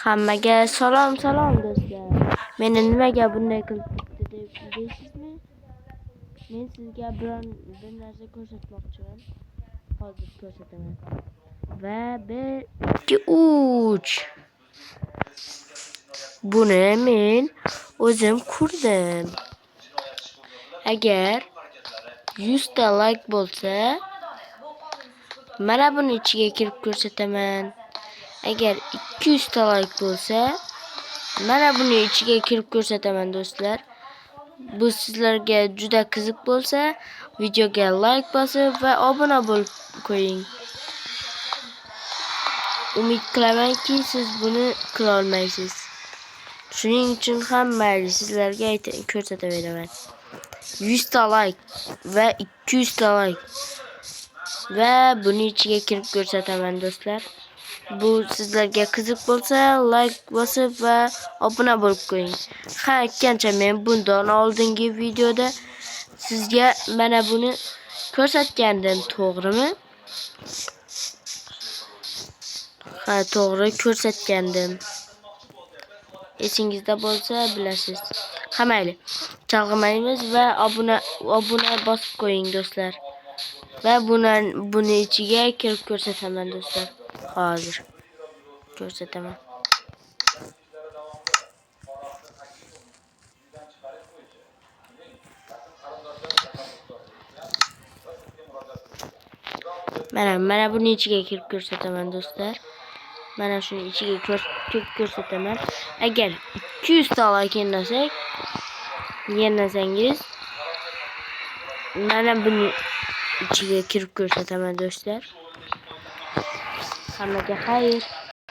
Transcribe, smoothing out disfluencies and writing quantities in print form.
Hammaga salom do'stlar. Meni nimaga bunday qilib ketdi deb deysizmi? Men sizga bir narsa ko'rsatmoqchiman. Hozir ko'rsataman. Va 1 2 3. Buni men o'zim qurdim. Agar 100 ta like bo'lsa, mana buni ichiga kirib ko'rsataman. Agar 200 ta like bo'lsa, mana buni ichiga kirib ko'rsataman do'stlar. Bu sizlarga juda qiziq bo'lsa, videoga like bosib va obuna bo'lib qo'ying. Umid qilamanki, siz buni qila olmaysiz. Shuning uchun ham mayli sizlarga ko'rsataveraman. 100 ta like va 200 ta like va buni ichiga kirib ko'rsataman do'stlar. Bu sizlarga qiziq bo'lsa, like bosib va obuna bo'lib qo'ying. Ha, aytgancha men bundan oldingi videoda sizga mana buni ko'rsatgandim, to'g'rimi? Ha, to'g'ri ko'rsatgandim. Esingizda bo'lsa bilasiz. Ha, mayli. Chalg'imaymiz va obuna bosib qo'ying do'stlar. Va buni ichiga kirib ko'rsataman do'stlar. Hozir ko'rsataman. Mana buni ichiga kirib ko'rsataman do'stlar. Mana shuni ichiga kirib ko'rsataman. Agar 200 ta like yennasangiz, mana buni ichiga kirib ko'rsataman do'stlar. Hammaga xayr.